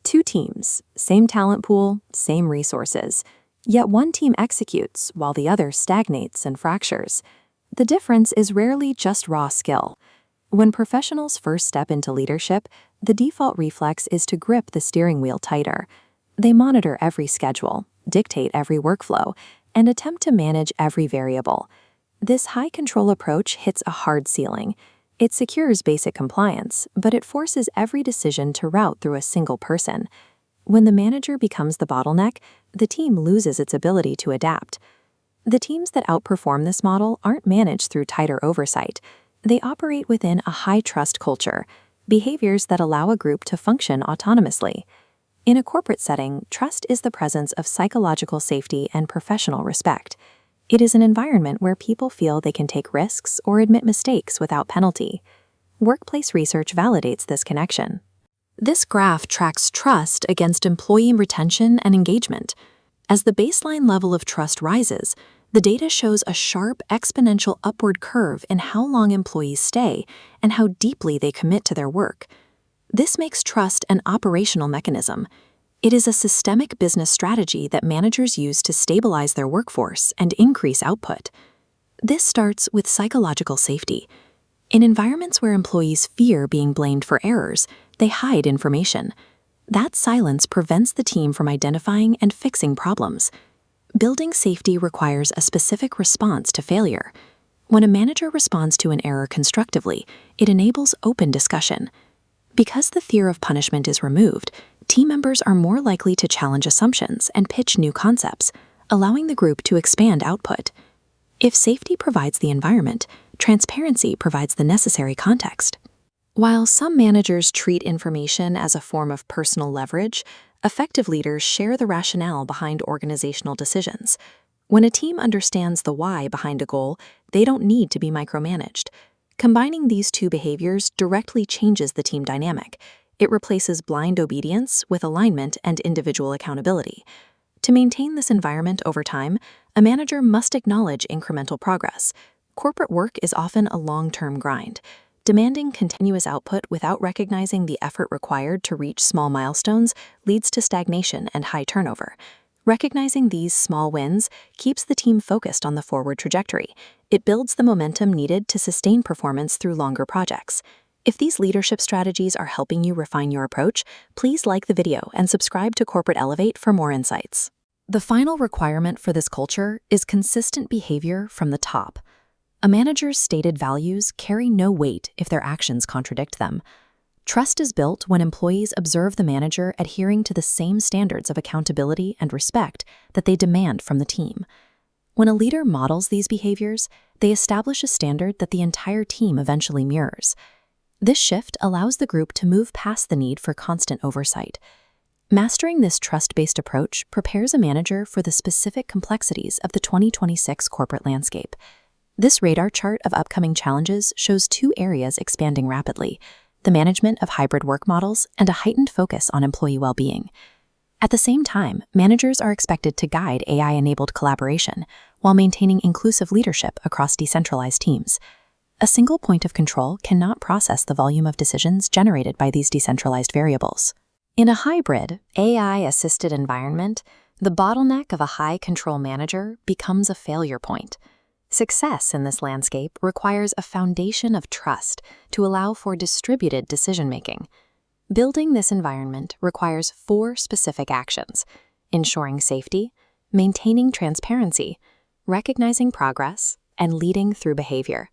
Two teams, same talent pool, same resources. Yet one team executes while the other stagnates and fractures. The difference is rarely just raw skill. When professionals first step into leadership, the default reflex is to grip the steering wheel tighter. They monitor every schedule, dictate every workflow, and attempt to manage every variable. This high-control approach hits a hard ceiling. It secures basic compliance, but it forces every decision to route through a single person. When the manager becomes the bottleneck, the team loses its ability to adapt. The teams that outperform this model aren't managed through tighter oversight. They operate within a high-trust culture, behaviors that allow a group to function autonomously. In a corporate setting, trust is the presence of psychological safety and professional respect. It is an environment where people feel they can take risks or admit mistakes without penalty. Workplace research validates this connection. This graph tracks trust against employee retention and engagement. As the baseline level of trust rises, the data shows a sharp exponential upward curve in how long employees stay and how deeply they commit to their work. This makes trust an operational mechanism. It is a systemic business strategy that managers use to stabilize their workforce and increase output. This starts with psychological safety. In environments where employees fear being blamed for errors, they hide information. That silence prevents the team from identifying and fixing problems. Building safety requires a specific response to failure. When a manager responds to an error constructively, it enables open discussion. Because the fear of punishment is removed, team members are more likely to challenge assumptions and pitch new concepts, allowing the group to expand output. If safety provides the environment, transparency provides the necessary context. While some managers treat information as a form of personal leverage, effective leaders share the rationale behind organizational decisions. When a team understands the why behind a goal, they don't need to be micromanaged. Combining these two behaviors directly changes the team dynamic. It replaces blind obedience with alignment and individual accountability. To maintain this environment over time, a manager must acknowledge incremental progress. Corporate work is often a long-term grind. Demanding continuous output without recognizing the effort required to reach small milestones leads to stagnation and high turnover. Recognizing these small wins keeps the team focused on the forward trajectory. It builds the momentum needed to sustain performance through longer projects. If these leadership strategies are helping you refine your approach, please like the video and subscribe to Corporate Elevate for more insights. The final requirement for this culture is consistent behavior from the top. A manager's stated values carry no weight if their actions contradict them. Trust is built when employees observe the manager adhering to the same standards of accountability and respect that they demand from the team. When a leader models these behaviors, they establish a standard that the entire team eventually mirrors. This shift allows the group to move past the need for constant oversight. Mastering this trust-based approach prepares a manager for the specific complexities of the 2026 corporate landscape. This radar chart of upcoming challenges shows two areas expanding rapidly: the management of hybrid work models and a heightened focus on employee well-being. At the same time, managers are expected to guide AI-enabled collaboration while maintaining inclusive leadership across decentralized teams. A single point of control cannot process the volume of decisions generated by these decentralized variables. In a hybrid, AI-assisted environment, the bottleneck of a high-control manager becomes a failure point. Success in this landscape requires a foundation of trust to allow for distributed decision-making. Building this environment requires 4 specific actions: ensuring safety, maintaining transparency, recognizing progress, and leading through behavior.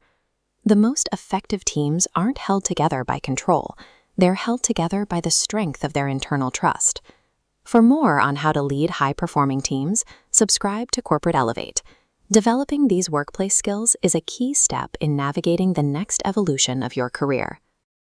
The most effective teams aren't held together by control. They're held together by the strength of their internal trust. For more on how to lead high-performing teams, subscribe to Corporate Elevate. Developing these workplace skills is a key step in navigating the next evolution of your career.